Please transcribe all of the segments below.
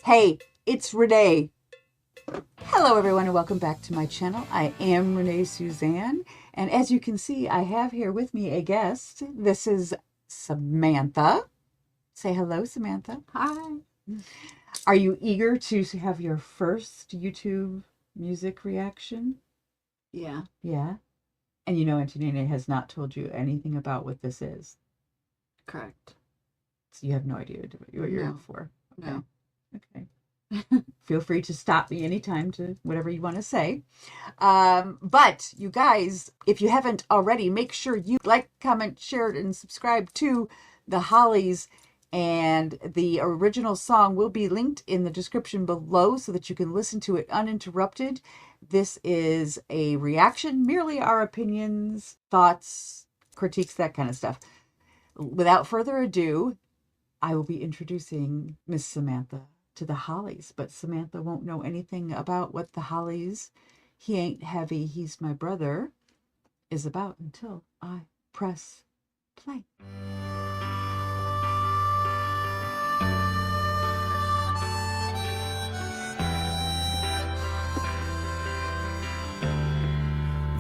Hey, it's Renee. Hello everyone and welcome back to my channel. I am Renée-Suzanne, and as you can see, I have here with me a guest. This is Samantha. Say hello, Samantha. Hi. Are you eager to have your first YouTube music reaction? Yeah. Yeah? And you know Antonina has not told you anything about what this is. Correct. So you have no idea what you're in for. Okay. No. Okay. Feel free to stop me anytime to whatever you want to say. But you guys, if you haven't already, make sure you like, comment, share, and subscribe to the Hollies. And the original song will be linked in the description below so that you can listen to it uninterrupted. This is a reaction, merely our opinions, thoughts, critiques, that kind of stuff. Without further ado, I will be introducing Miss Samantha to the Hollies, but Samantha won't know anything about what the Hollies, He Ain't Heavy, He's My Brother, is about until I press play.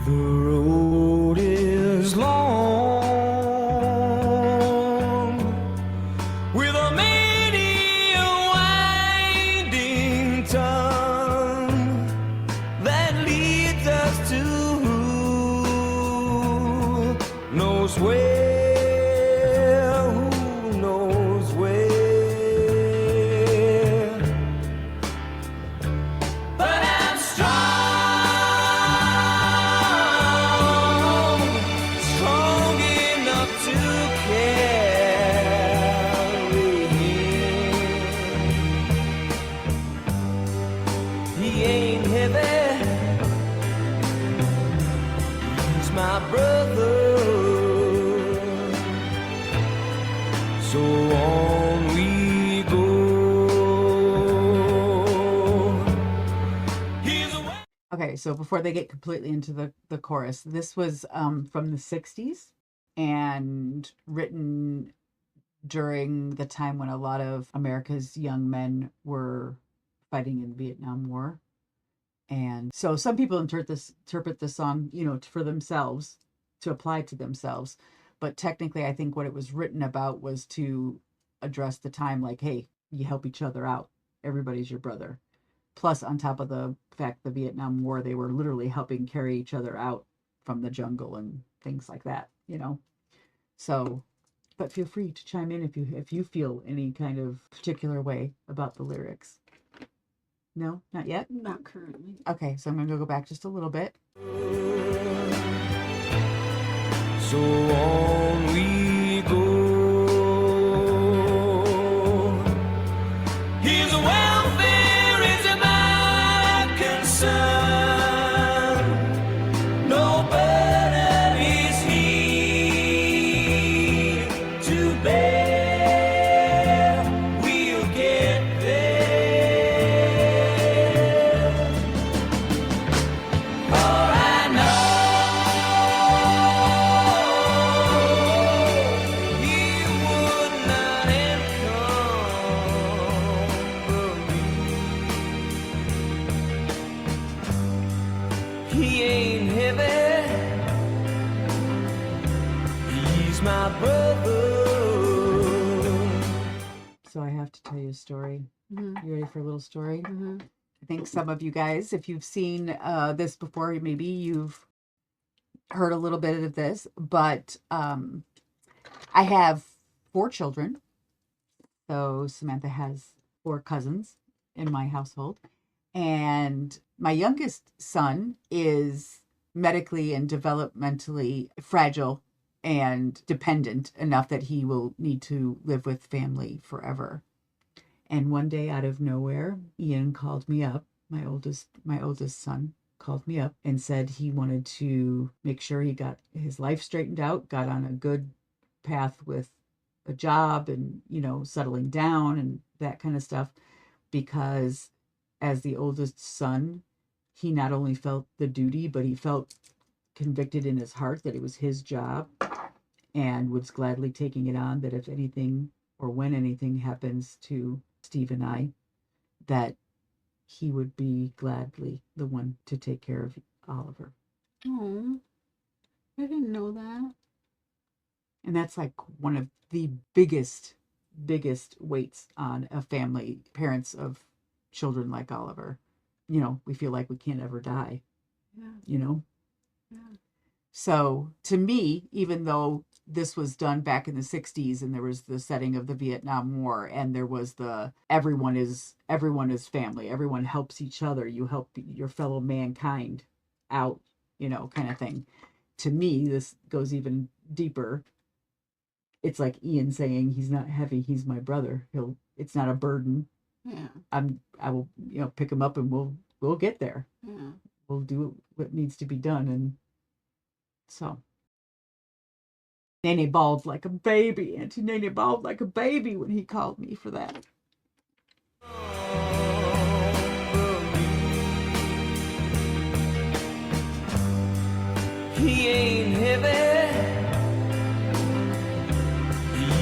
The road is long with a many winding tongue that leads us to who knows where, who knows where. But I'm strong. My brother, so on we go. Okay, so before they get completely into the chorus, this was from the 60s and written during the time when a lot of America's young men were fighting in the Vietnam War. And so some people interpret this song, you know, for themselves, to apply to themselves. But technically, I think what it was written about was to address the time, like, hey, you help each other out. Everybody's your brother. Plus, on top of the fact the Vietnam War, they were literally helping carry each other out from the jungle and things like that, you know. So, but feel free to chime in if you feel any kind of particular way about the lyrics. No, not yet? Not currently. Okay, so I'm going to go back just a little bit. So on we go. His welfare is my concern. No burden is he to bear. We'll get He ain't heavy, he's my brother. So I have to tell you a story. Mm-hmm. You ready for a little story? Mm-hmm. I think some of you guys, if you've seen this before, maybe you've heard a little bit of this, but I have 4 children. So Samantha has 4 cousins in my household. And my youngest son is medically and developmentally fragile and dependent enough that he will need to live with family forever. And one day out of nowhere, Ian called me up. My oldest son called me up and said he wanted to make sure he got his life straightened out, got on a good path with a job and, you know, settling down and that kind of stuff, because as the oldest son, he not only felt the duty, but he felt convicted in his heart that it was his job and was gladly taking it on, that if anything or when anything happens to Steve and I, that he would be gladly the one to take care of Oliver. Oh, I didn't know that. And that's like one of the biggest weights on a family, parents of children like Oliver. You know, we feel like we can't ever die, Yeah. you know? Yeah. So to me, even though this was done back in the 60s and there was the setting of the Vietnam War and there was the everyone is family, everyone helps each other, you help your fellow mankind out, you know, kind of thing. To me, this goes even deeper. It's like Ian saying, he's not heavy, he's my brother. It's not a burden. Yeah. I will, you know, pick him up and we'll get there. Yeah. We'll do what needs to be done. And so Nene bawled like a baby. Auntie Nene bawled like a baby when he called me for that. He ain't heavy,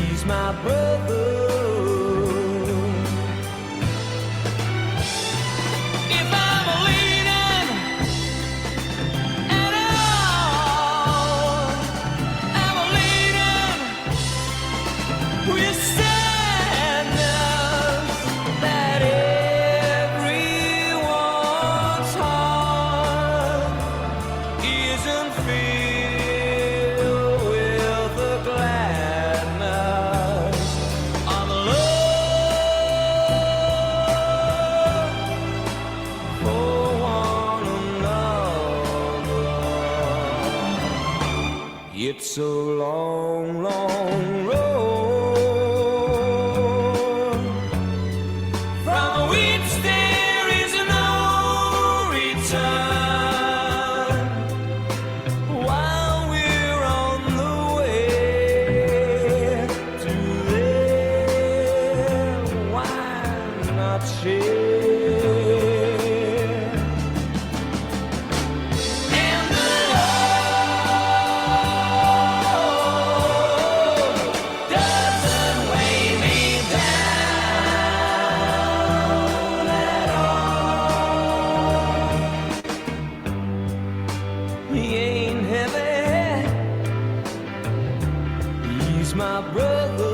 he's my brother. If I'm leaning at all, I'm leaning with sadness that everyone's heart isn't filled with the gladness of love for one another. It's a long, long road from which there is no return. While we're on the way to there, why not share? And the love doesn't weigh me down at all. He ain't heavy, he's my brother.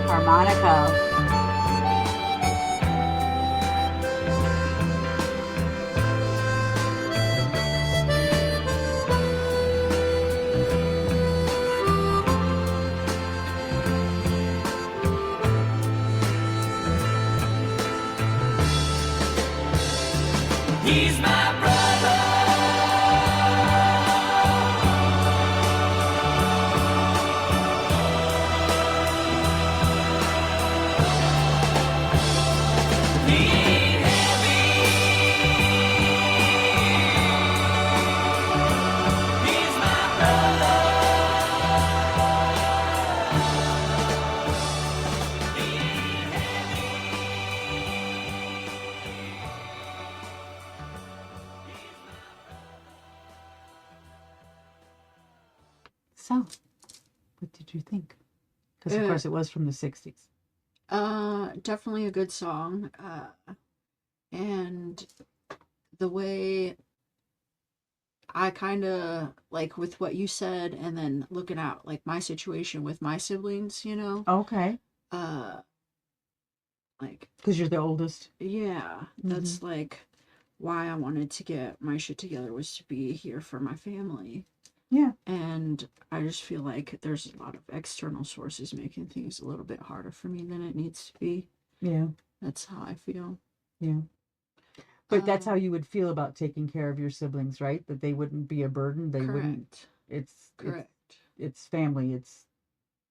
Harmonica. He's my brother. He ain't heavy. He's my brother. He ain't heavy. So, what did you think? Because of course it was from the 60s. Definitely a good song. And the way I kind of like with what you said, and then looking at like my situation with my siblings, you know, Okay. like, Because you're the oldest. yeah, that's like why I wanted to get my shit together, was to be here for my family. Yeah. And I just feel like there's a lot of external sources making things a little bit harder for me than it needs to be. Yeah. That's how I feel. Yeah. But that's how you would feel about taking care of your siblings, right? That they wouldn't be a burden. They wouldn't. Correct. It's family. It's.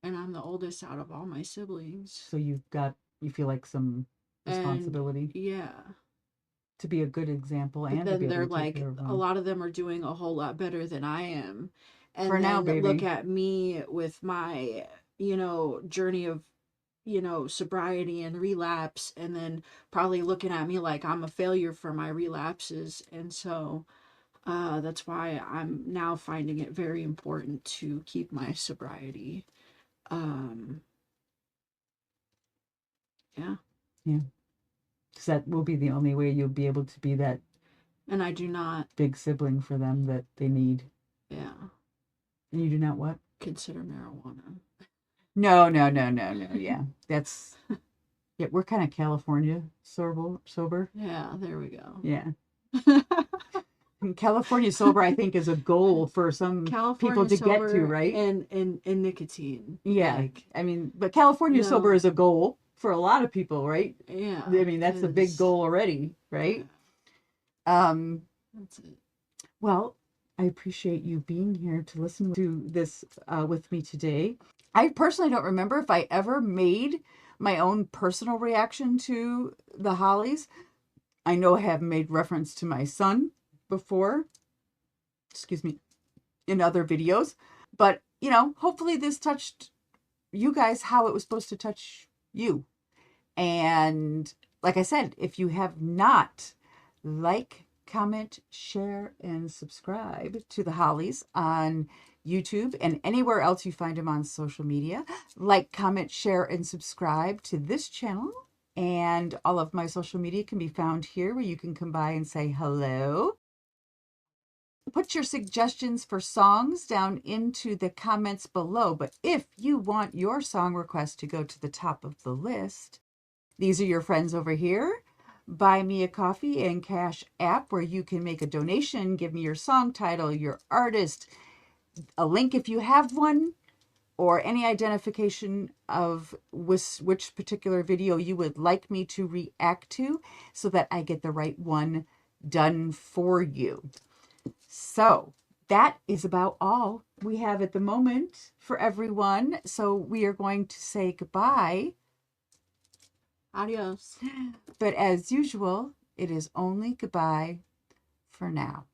And I'm the oldest out of all my siblings. So you feel like some responsibility. Yeah. To be a good example, But and to then be they're able to take like, care of a them. lot of them are doing a whole lot better than I am. And For then now, baby. look at me with my, journey of, sobriety and relapse, and then probably looking at me like I'm a failure for my relapses. And so that's why I'm now finding it very important to keep my sobriety. Yeah. Because that will be the only way you'll be able to be that And I do not, big sibling for them that they need. yeah, And you do not what? consider marijuana. No. Yeah, that's yeah. We're kind of California sober. Yeah, there we go. Yeah, and California sober, I think, is a goal for some California people to get to, sober right? and nicotine. Yeah, Like, I mean, but California sober No. is a goal for a lot of people, right? yeah. I mean, that's a big 'cause- goal already, right? That's it. Well, I appreciate you being here to listen to this with me today. I personally don't remember if I ever made my own personal reaction to the Hollies. I know I have made reference to my son before, excuse me, in other videos. But, you know, hopefully this touched you guys how it was supposed to touch you. And like I said, if you have not, like, comment, share, and subscribe to the Hollies on YouTube and anywhere else you find them on social media. Like, comment, share, and subscribe to this channel. And all of my social media can be found here where you can come by and say hello. Put your suggestions for songs down into the comments below. But if you want your song request to go to the top of the list, these are your friends over here. Buy Me a Coffee and Cash App, where you can make a donation, give me your song title, your artist, a link if you have one, or any identification of which particular video you would like me to react to so that I get the right one done for you. So that is about all we have at the moment for everyone. So we are going to say goodbye. Adios. But as usual, it is only goodbye for now.